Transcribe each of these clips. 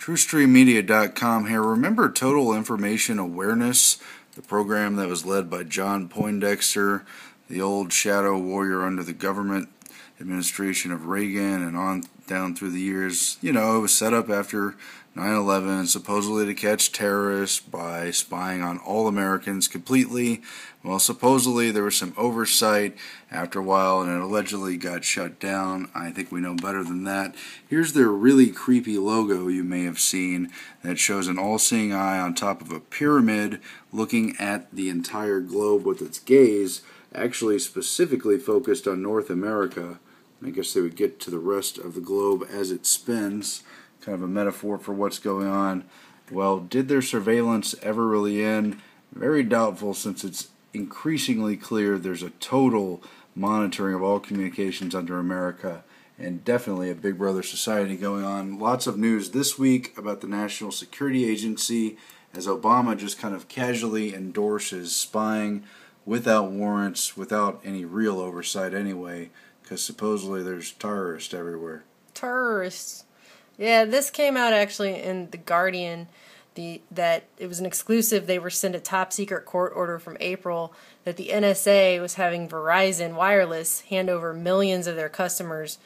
TrueStreamMedia.com here. Remember Total Information Awareness, the program that was led by John Poindexter, the old shadow warrior under the government administration of Reagan and on down through the years? You know, it was set up after 9/11, supposedly to catch terrorists by spying on all Americans completely. Well, supposedly there was some oversight after a while, and it allegedly got shut down. I think we know better than that. Here's their really creepy logo you may have seen that shows an all-seeing eye on top of a pyramid looking at the entire globe with its gaze, actually specifically focused on North America. I guess they would get to the rest of the globe as it spins. Kind of a metaphor for what's going on. Well, did their surveillance ever really end? Very doubtful, since it's increasingly clear there's a total monitoring of all communications under America, and definitely a Big Brother society going on. Lots of news this week about the National Security Agency, as Obama just kind of casually endorses spying without warrants, without any real oversight anyway, because supposedly there's terrorists everywhere. Terrorists. Yeah, this came out actually in The Guardian, that it was an exclusive. They were sent a top-secret court order from April that the NSA was having Verizon Wireless hand over millions of their customers'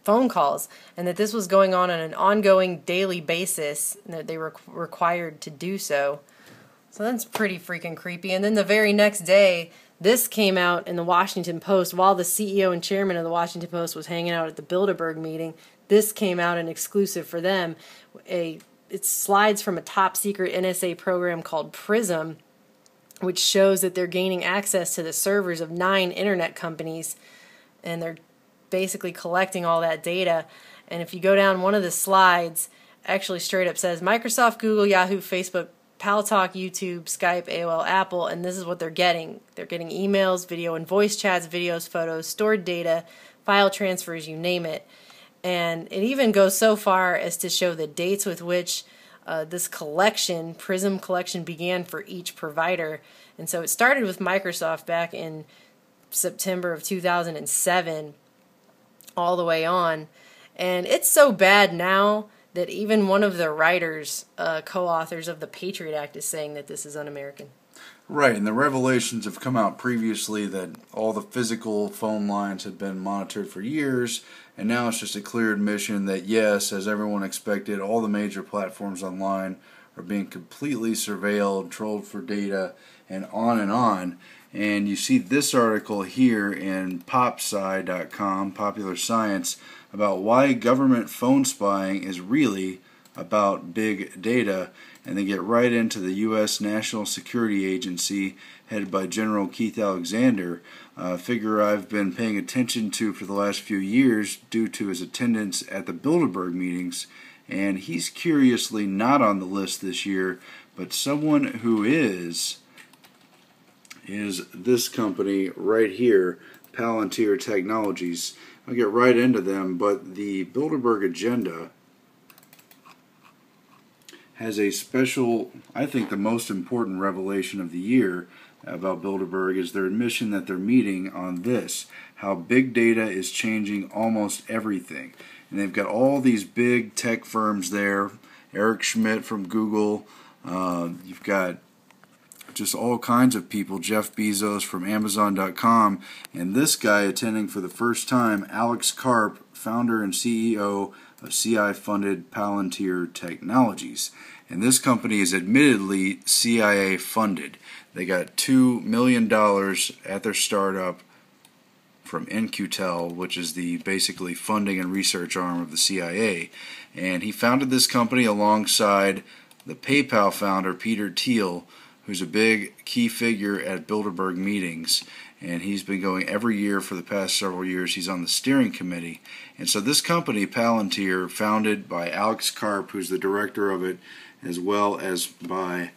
phone calls, and that this was going on an ongoing daily basis, and that they were required to do so. So that's pretty freaking creepy. And then the very next day, this came out in the Washington Post while the CEO and chairman of the Washington Post was hanging out at the Bilderberg meeting. This came out an exclusive for them. It's slides from a top-secret NSA program called PRISM, which shows that they're gaining access to the servers of 9 internet companies, and they're basically collecting all that data. And if you go down one of the slides, actually straight up says Microsoft, Google, Yahoo, Facebook, Paltalk, YouTube, Skype, AOL, Apple, and this is what they're getting. They're getting emails, video and voice chats, videos, photos, stored data, file transfers, you name it. And it even goes so far as to show the dates with which this collection, PRISM collection, began for each provider. And so it started with Microsoft back in September of 2007, all the way on. And it's so bad now that even one of the writers, co-authors of the Patriot Act, is saying that this is un-American. Right, and the revelations have come out previously that all the physical phone lines had been monitored for years, and now it's just a clear admission that yes, as everyone expected, all the major platforms online are being completely surveilled, trolled for data, and on and on. And you see this article here in popsci.com, Popular Science, about why government phone spying is really about big data, and they get right into the U.S. National Security Agency, headed by General Keith Alexander, a figure I've been paying attention to for the last few years due to his attendance at the Bilderberg meetings, and he's curiously not on the list this year, but someone who is this company right here, Palantir Technologies. I'll get right into them, but the Bilderberg agenda has a special, I think the most important revelation of the year about Bilderberg is their admission that they're meeting on this, how big data is changing almost everything. And they've got all these big tech firms there, Eric Schmidt from Google, you've got just all kinds of people, Jeff Bezos from Amazon.com, and this guy attending for the first time, Alex Karp, founder and CEO of CIA-funded Palantir Technologies. And this company is admittedly CIA-funded. They got $2 million at their startup from NQTel, which is the basically funding and research arm of the CIA. And he founded this company alongside the PayPal founder, Peter Thiel, who's a big key figure at Bilderberg meetings, and he's been going every year for the past several years. He's on the steering committee. And so this company, Palantir, founded by Alex Karp, who's the director of it, as well as by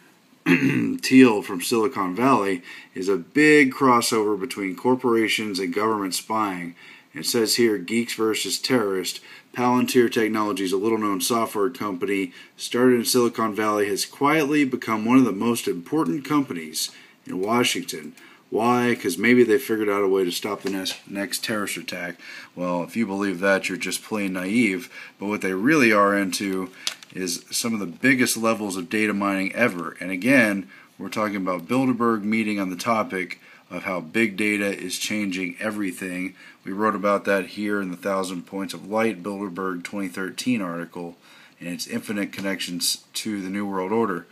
Thiel from Silicon Valley, is a big crossover between corporations and government spying. It says here, Geeks versus Terrorists. Palantir Technologies, a little-known software company started in Silicon Valley, has quietly become one of the most important companies in Washington. Why? Because maybe they figured out a way to stop the next terrorist attack. Well, if you believe that, you're just plain naive. But what they really are into is some of the biggest levels of data mining ever. And again, we're talking about Bilderberg meeting on the topic of how big data is changing everything. We wrote about that here in the 1,000 Points of Light Bilderberg 2013 article and its infinite connections to the New World Order.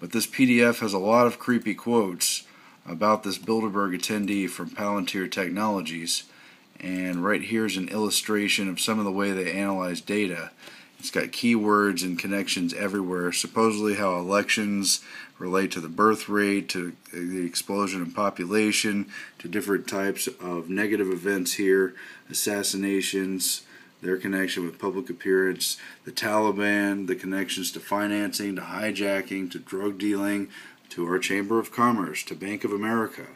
But this PDF has a lot of creepy quotes about this Bilderberg attendee from Palantir Technologies, and right here is an illustration of some of the way they analyze data. It's got keywords and connections everywhere, supposedly how elections relate to the birth rate, to the explosion in population, to different types of negative events here, assassinations, their connection with public appearance, the Taliban, the connections to financing, to hijacking, to drug dealing, to our Chamber of Commerce, to Bank of America.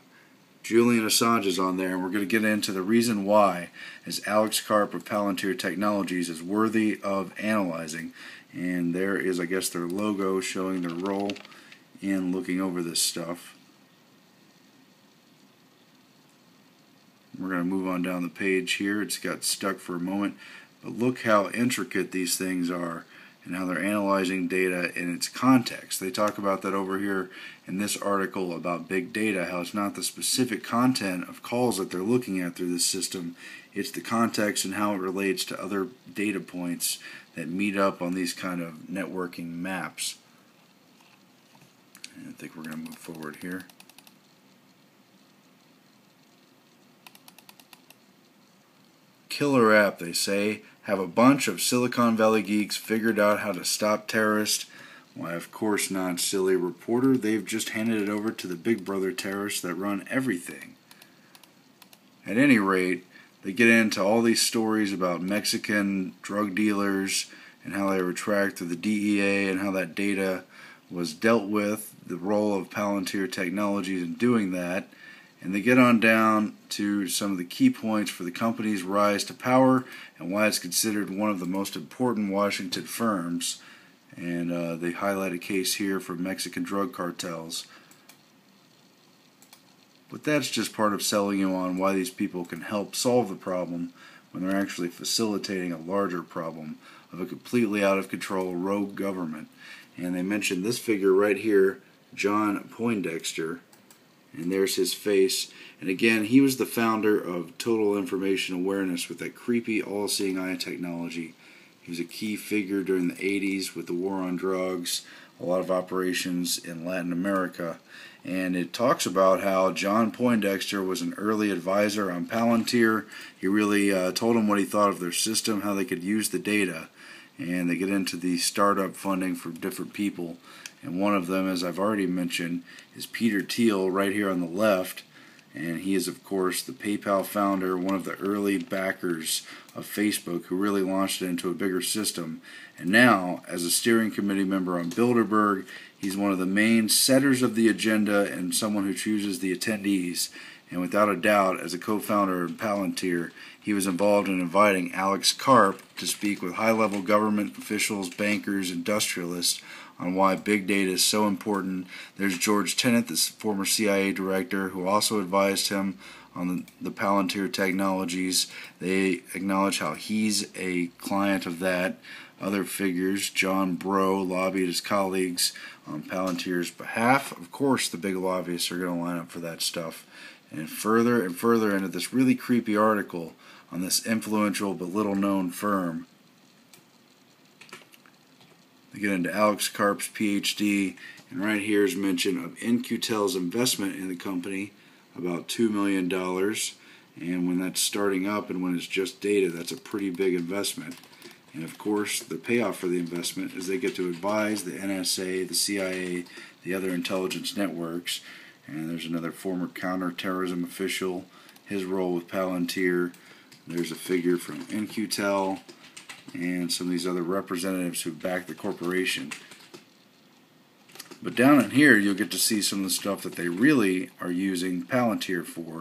Julian Assange is on there, and we're going to get into the reason why, as Alex Karp of Palantir Technologies is worthy of analyzing. And there is, I guess, their logo showing their role in looking over this stuff. We're going to move on down the page here. It's got stuck for a moment, but look how intricate these things are and how they're analyzing data in its context. They talk about that over here in this article about big data, how it's not the specific content of calls that they're looking at through this system, it's the context and how it relates to other data points that meet up on these kind of networking maps. And I think we're going to move forward here. Killer app, they say. Have a bunch of Silicon Valley geeks figured out how to stop terrorists? Why, of course not, silly reporter. They've just handed it over to the big brother terrorists that run everything. At any rate, they get into all these stories about Mexican drug dealers and how they were tracked through the DEA and how that data was dealt with, the role of Palantir Technologies in doing that. And they get on down to some of the key points for the company's rise to power and why it's considered one of the most important Washington firms. And they highlight a case here for Mexican drug cartels. But that's just part of selling you on why these people can help solve the problem when they're actually facilitating a larger problem of a completely out of control rogue government. And they mentioned this figure right here, John Poindexter. And there's his face. And again, he was the founder of Total Information Awareness with that creepy all-seeing eye technology. He was a key figure during the 80s with the war on drugs, a lot of operations in Latin America. And it talks about how John Poindexter was an early advisor on Palantir. He really told them what he thought of their system, how they could use the data. And they get into the startup funding for different people. And one of them, as I've already mentioned, is Peter Thiel right here on the left. And he is, of course, the PayPal founder, one of the early backers of Facebook, who really launched it into a bigger system. And now, as a steering committee member on Bilderberg, he's one of the main setters of the agenda and someone who chooses the attendees. And without a doubt, as a co-founder of Palantir, he was involved in inviting Alex Karp to speak with high-level government officials, bankers, industrialists on why big data is so important. There's George Tenet, the former CIA director, who also advised him on the Palantir Technologies. They acknowledge how he's a client of that. Other figures, John Bro, lobbied his colleagues on Palantir's behalf. Of course, the big lobbyists are going to line up for that stuff. And further into this really creepy article on this influential but little-known firm. They get into Alex Karp's PhD, and right here is mention of In-Q-Tel's investment in the company, about $2 million. And when that's starting up and when it's just data, that's a pretty big investment. And of course, the payoff for the investment is they get to advise the NSA, the CIA, the other intelligence networks. And there's another former counterterrorism official, his role with Palantir. There's a figure from In-Q-Tel and some of these other representatives who back the corporation. But down in here, you'll get to see some of the stuff that they really are using Palantir for.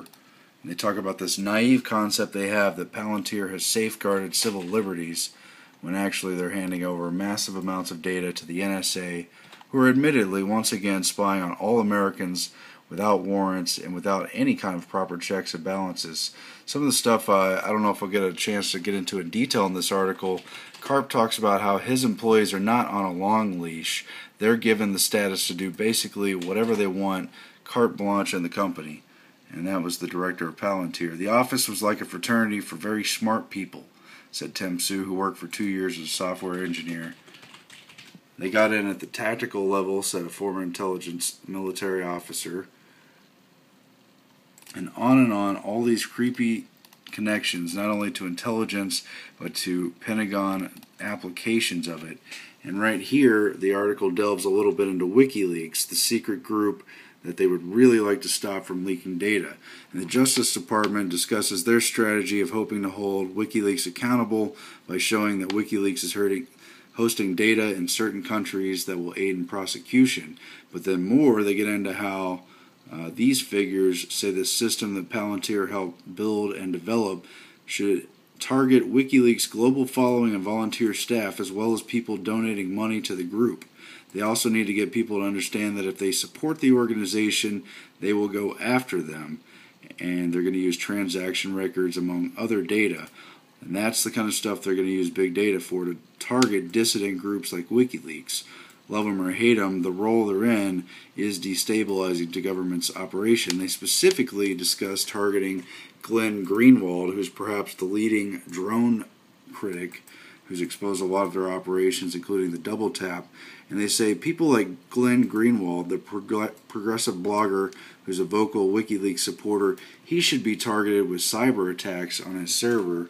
And they talk about this naive concept they have that Palantir has safeguarded civil liberties when actually they're handing over massive amounts of data to the NSA, who are admittedly once again spying on all Americans without warrants and without any kind of proper checks and balances. Some of the stuff, I don't know if I'll get a chance to get into in detail in this article. Karp talks about how his employees are not on a long leash. They're given the status to do basically whatever they want, carte blanche in the company. And that was the director of Palantir. The office was like a fraternity for very smart people, said Tim Su, who worked for 2 years as a software engineer. They got in at the tactical level, said a former intelligence military officer. And on, all these creepy connections, not only to intelligence, but to Pentagon applications of it. And right here, the article delves a little bit into WikiLeaks, the secret group that they would really like to stop from leaking data. And the Justice Department discusses their strategy of hoping to hold WikiLeaks accountable by showing that WikiLeaks is hosting data in certain countries that will aid in prosecution. But then more, they get into how these figures say the system that Palantir helped build and develop should target WikiLeaks' global following and volunteer staff, as well as people donating money to the group. They also need to get people to understand that if they support the organization, they will go after them, and they're going to use transaction records among other data. And that's the kind of stuff they're going to use big data for, to target dissident groups like WikiLeaks. Love them or hate them, the role they're in is destabilizing to government's operation. They specifically discuss targeting Glenn Greenwald, who's perhaps the leading drone critic, who's exposed a lot of their operations, including the double tap. And they say people like Glenn Greenwald, the progressive blogger who's a vocal WikiLeaks supporter, he should be targeted with cyber attacks on his server.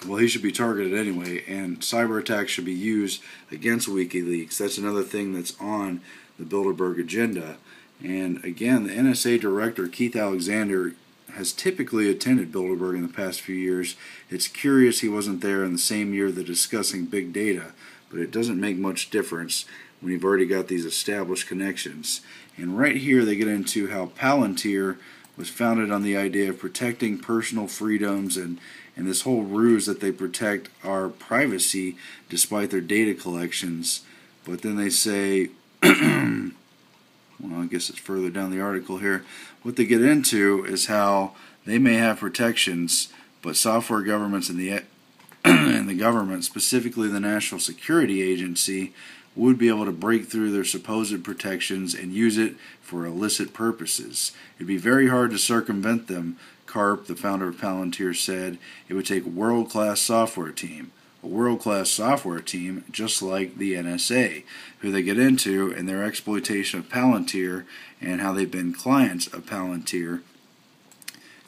He should be targeted anyway, and cyber attacks should be used against WikiLeaks. That's another thing that's on the Bilderberg agenda. And again, the NSA director, Keith Alexander, has typically attended Bilderberg in the past few years. It's curious he wasn't there in the same year they're discussing big data, but it doesn't make much difference when you've already got these established connections. And right here they get into how Palantir was founded on the idea of protecting personal freedoms and this whole ruse that they protect our privacy despite their data collections. But then they say, well, I guess it's further down the article here, what they get into is how they may have protections, but software governments and the government, specifically the National Security Agency, would be able to break through their supposed protections and use it for illicit purposes. It'd be very hard to circumvent them, Karp, the founder of Palantir, said. It would take a world-class software team. A world-class software team just like the NSA, who they get into and their exploitation of Palantir and how they've been clients of Palantir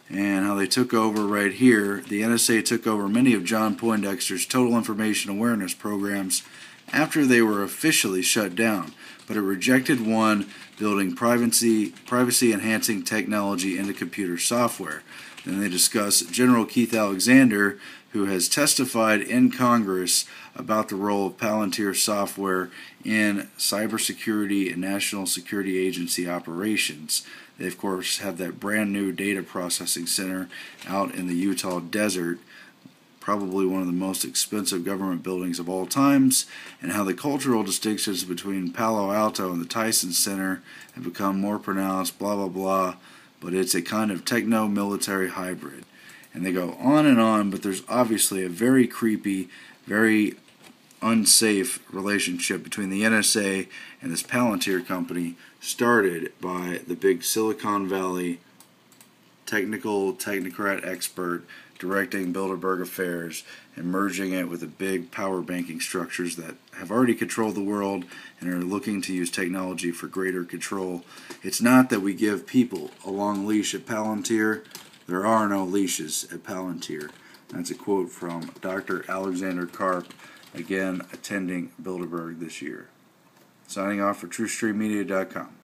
and how they took over right here. The NSA took over many of John Poindexter's total information awareness programs after they were officially shut down, but it rejected one building privacy-enhancing technology into computer software. Then they discuss General Keith Alexander, who has testified in Congress about the role of Palantir software in cybersecurity and national security agency operations. They, of course, have that brand new data processing center out in the Utah desert, probably one of the most expensive government buildings of all times, and how the cultural distinctions between Palo Alto and the Tyson Center have become more pronounced, blah, blah, blah, but it's a kind of techno-military hybrid. And they go on, but there's obviously a very creepy, very unsafe relationship between the NSA and this Palantir company, started by the big Silicon Valley technocrat expert directing Bilderberg affairs and merging it with the big power banking structures that have already controlled the world and are looking to use technology for greater control. It's not that we give people a long leash at Palantir. There are no leashes at Palantir. That's a quote from Dr. Alexander Karp, again attending Bilderberg this year. Signing off for TrueStreamMedia.com.